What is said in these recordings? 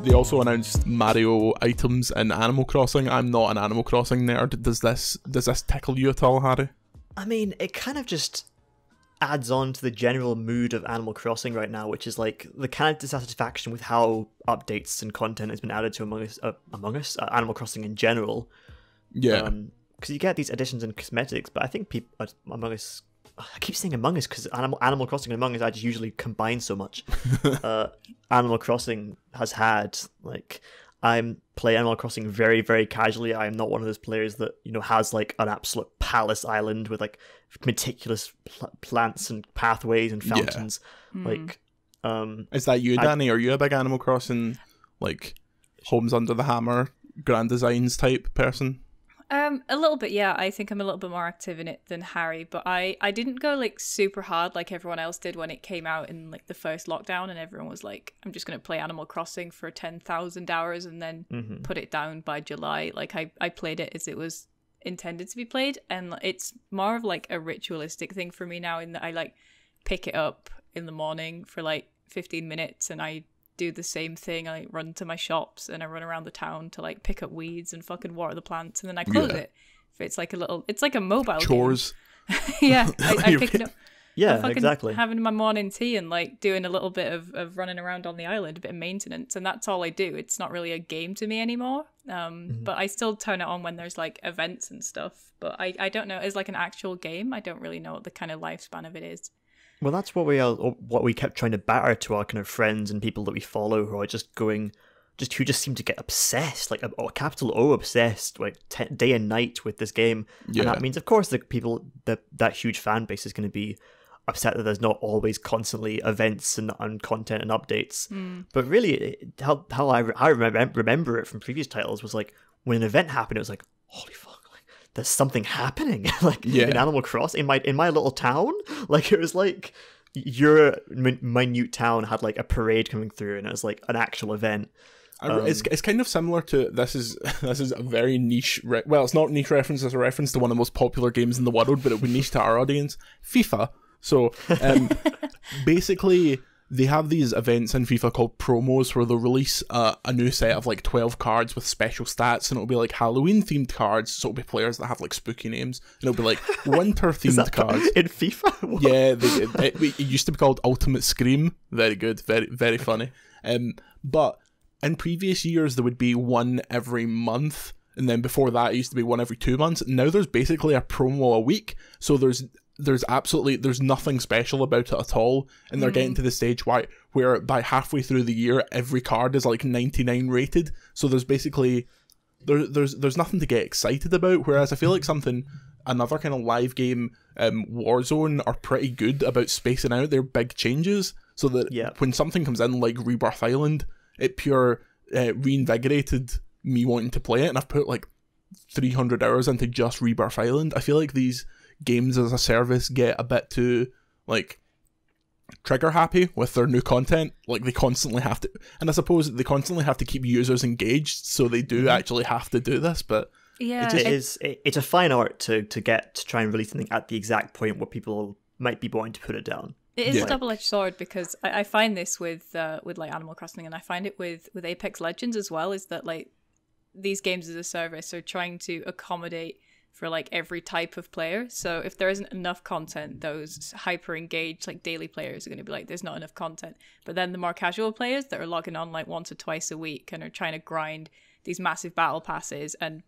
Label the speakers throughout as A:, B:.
A: They also announced Mario items in Animal Crossing. I'm not an Animal Crossing nerd. Does this tickle you at all, Harry?
B: I mean, it kind of just adds on to the general mood of Animal Crossing right now, which is like the kind of dissatisfaction with how updates and content has been added to Animal Crossing in general.
A: Yeah.
B: Because you get these additions and cosmetics, but I think people Among Us. I keep saying Among Us because Animal Crossing and Among Us I just usually combine so much. Animal Crossing has had I play Animal Crossing very, very casually. I am not one of those players that has like an absolute palace island with like meticulous plants and pathways and fountains. Yeah.
A: Is that you, Danny? Are you a big Animal Crossing Homes Under the Hammer, Grand Designs type person?
C: A little bit, yeah. I think I'm a little bit more active in it than Harry, but I didn't go super hard like everyone else did when it came out in the first lockdown, and everyone was like, I'm just going to play Animal Crossing for 10,000 hours and then put it down by July. I played it as it was intended to be played, and it's more of a ritualistic thing for me now, in that I pick it up in the morning for 15 minutes and I do the same thing. I run to my shops and I run around the town to pick up weeds and fucking water the plants, and then I close it. It's like a mobile
A: chores
C: game. Yeah. I pick it up.
B: Yeah, exactly.
C: Having my morning tea and doing a little bit of running around on the island, a bit of maintenance, and that's all I do. It's not really a game to me anymore. But I still turn it on when there's events and stuff. But I don't know, as an actual game, I don't really know what the kind of lifespan of it is.
B: Well, that's what we kept trying to batter to our kind of friends and people that we follow, who are who just seem to get obsessed, a capital O obsessed, day and night with this game. Yeah. And that means, of course, the people that huge fan base is going to be upset that there's not always constantly events and content and updates. But really, how I remember it from previous titles was when an event happened, it was holy fuck. There's something happening in Animal Crossing in my little town. It was your minute town had a parade coming through, and it was an actual event.
A: It's kind of similar to this is a very niche. Well, it's not niche reference. It's a reference to one of the most popular games in the world, but it would be niche to our audience. FIFA. So basically, they have these events in FIFA called promos, where they'll release a new set of 12 cards with special stats, and it'll be Halloween themed cards, so it'll be players that have spooky names, and it'll be winter themed cards
B: in FIFA. What?
A: Yeah, it used to be called Ultimate Scream. Very good, very, very funny. But in previous years there would be one every month, and then before that it used to be one every 2 months. Now there's basically a promo a week, so there's nothing special about it at all, and they're getting to the stage where by halfway through the year every card is 99 rated, so there's basically there's nothing to get excited about, whereas I feel another kind of live game, Warzone, are pretty good about spacing out their big changes, so that when something comes in like Rebirth Island, it pure reinvigorated me wanting to play it, and I've put 300 hours into just Rebirth Island. I feel these games as a service get a bit too trigger happy with their new content. They constantly have to, and I suppose they constantly have to keep users engaged, so they do actually have to do this. But
C: yeah,
B: it's a fine art to try and release something at the exact point where people might be wanting to put it down.
C: It is a double-edged sword, because I find this with Animal Crossing, and I find it with Apex Legends as well, is that these games as a service are trying to accommodate for every type of player. So if there isn't enough content, those hyper engaged daily players are going to be there's not enough content. But then the more casual players that are logging on once or twice a week and are trying to grind these massive battle passes and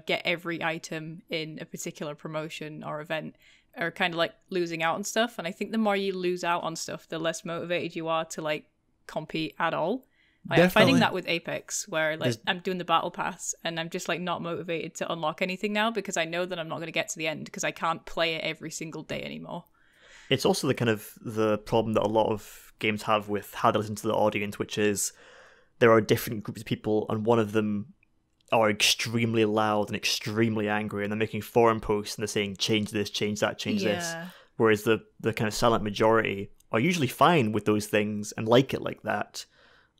C: get every item in a particular promotion or event are kind of losing out on stuff. And I think the more you lose out on stuff, the less motivated you are to compete at all. I'm finding that with Apex, where I'm doing the battle pass and I'm just not motivated to unlock anything now, because I know that I'm not going to get to the end because I can't play it every single day anymore.
B: It's also the problem that a lot of games have with how they listen to the audience, which is there are different groups of people, and one of them are extremely loud and extremely angry, and they're making forum posts and they're saying change this, change that, change this. Whereas the kind of silent majority are usually fine with those things and like it like that.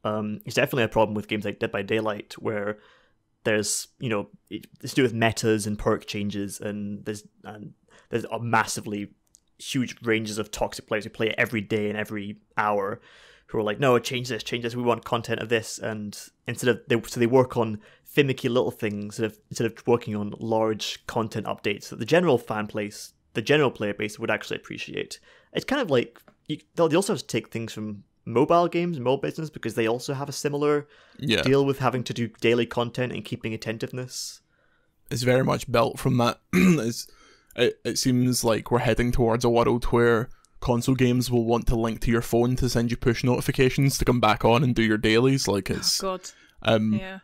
B: It's definitely a problem with games like Dead by Daylight, where there's it's to do with metas and perk changes, and there's a massively huge ranges of toxic players who play it every day and every hour, who are like, no, change this, we want content of this, and they work on finicky little things instead of working on large content updates that the general player base would actually appreciate. It's kind of like they also have to take things from mobile games and mobile business, because they also have a similar deal with having to do daily content and keeping attentiveness.
A: It's very much built from that. It seems like we're heading towards a world where console games will want to link to your phone to send you push notifications to come back on and do your dailies. Like, it's
C: yeah.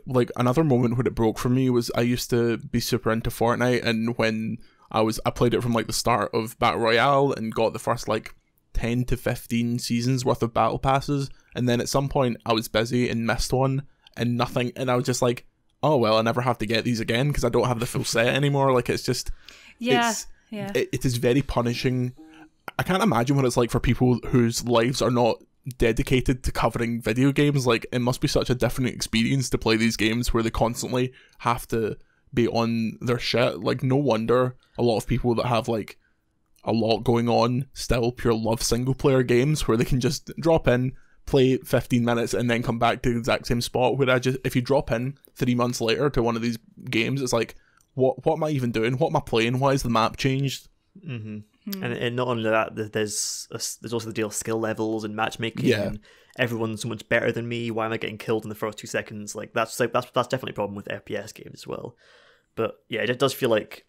A: Like, another moment when it broke for me was I used to be super into Fortnite, and when I played it from like the start of Battle Royale and got the first like 10 to 15 seasons worth of battle passes, and then at some point I was busy and missed one and nothing, and I was just like, oh well, I never have to get these again because I don't have the full set anymore. Like, it's just it is very punishing. I can't imagine what it's like for people whose lives are not dedicated to covering video games. Like, it must be such a different experience to play these games where they constantly have to be on their shit. Like, no wonder a lot of people that have like a lot going on still pure love single player games where they can just drop in, play 15 minutes and then come back to the exact same spot. Where if you drop in 3 months later to one of these games, it's like, what am I even doing? What am I playing? Why is the map changed?
B: Mm-hmm. And not only that, there's also the deal of skill levels and matchmaking. And everyone's so much better than me. Why am I getting killed in the first 2 seconds? Like, that's definitely a problem with FPS games as well. But yeah, it does feel like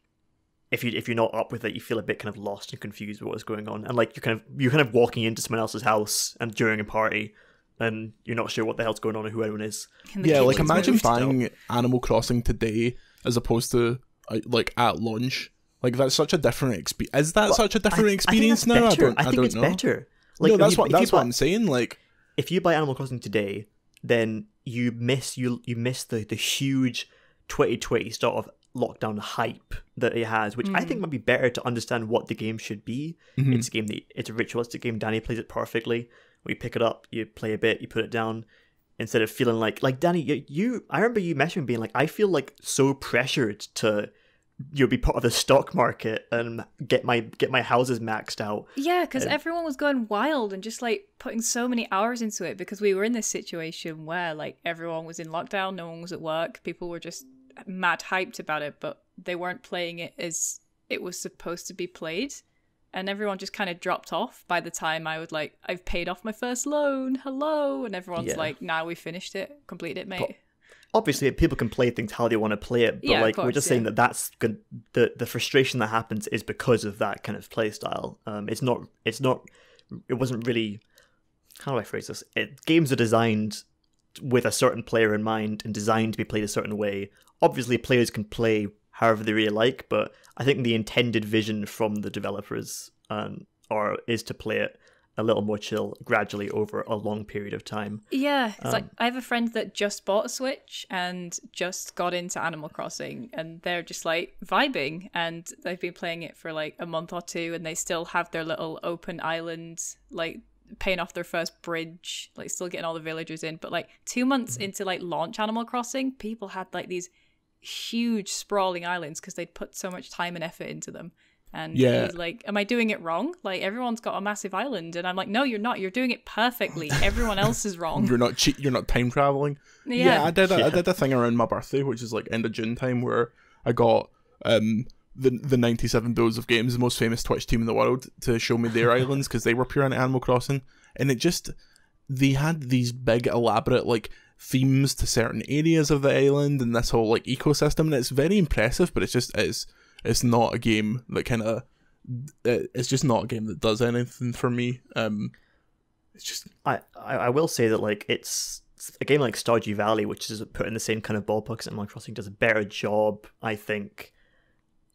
B: if you're not up with it, you feel a bit kind of lost and confused with what's going on, and like you're kind of walking into someone else's house and during a party, and you're not sure what the hell's going on or who anyone is.
A: Yeah, like, imagine buying Animal Crossing today as opposed to like at launch. Like, that's such a different experience. Is that such a different experience now? I don't know.
B: It's better. Like,
A: no, that's what I'm saying. Like,
B: if you buy Animal Crossing today, then you miss the huge 2020 sort of lockdown hype that it has, which I think might be better to understand what the game should be. Mm-hmm. It's a ritualistic game. Danny plays it perfectly. When you pick it up, you play a bit, you put it down, instead of feeling like Danny, I remember you messaging being like, I feel like so pressured to be part of the stock market and get my houses maxed out.
C: Yeah, because everyone was going wild and just like putting so many hours into it, because we were in this situation where like everyone was in lockdown, no one was at work, people were just mad hyped about it, but they weren't playing it as it was supposed to be played, and everyone just kind of dropped off by the time I've paid off my first loan, hello, and everyone's like, nah, we finished it, completed it, mate. But
B: obviously people can play things how they want to play it, but like, we're just saying that's good. The frustration that happens is because of that kind of play style. It wasn't really, how do I phrase this, games are designed with a certain player in mind and designed to be played a certain way. Obviously players can play however they really like, but I think the intended vision from the developers is to play it a little more chill gradually over a long period of time.
C: Yeah, it's like, I have a friend that just bought a Switch and just got into Animal Crossing, and they're just like vibing, and they've been playing it for like a month or two, and they still have their little open island, like paying off their first bridge, like still getting all the villagers in. But like 2 months into like launch Animal Crossing, people had like these huge sprawling islands because they'd put so much time and effort into them. And he's like, am I doing it wrong? Like, everyone's got a massive island. And I'm like, no, you're not. You're doing it perfectly. Everyone else is wrong.
A: You're not time traveling. Yeah, I did a thing around my birthday, which is like end of June time, where I got the 97 Bulls of Games, the most famous Twitch team in the world, to show me their islands, because they were pure into Animal Crossing. And they had these big elaborate like themes to certain areas of the island and this whole like ecosystem, and it's very impressive, but it's not a game that it's just not a game that does anything for me. It's just,
B: I will say that like it's a game like Stardew Valley, which is put in the same kind of ballpark as Animal Crossing, does a better job, I think,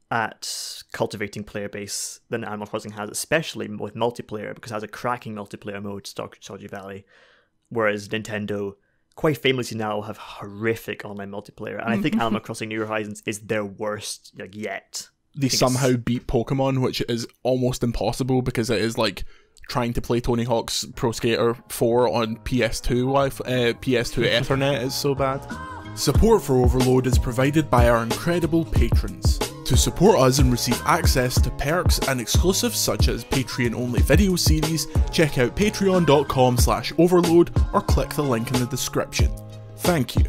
B: at cultivating player base than Animal Crossing has, especially with multiplayer, because it has a cracking multiplayer mode, Stardew Valley, whereas Nintendo quite famously now have horrific online multiplayer, and I think Animal Crossing New Horizons is their worst yet.
A: They somehow beat Pokemon, which is almost impossible because it is like trying to play Tony Hawk's Pro Skater 4 on PS2 PS2 Ethernet is so bad. Support for Overload is provided by our incredible patrons. To support us and receive access to perks and exclusives such as Patreon-only video series, check out patreon.com/overload or click the link in the description. Thank you.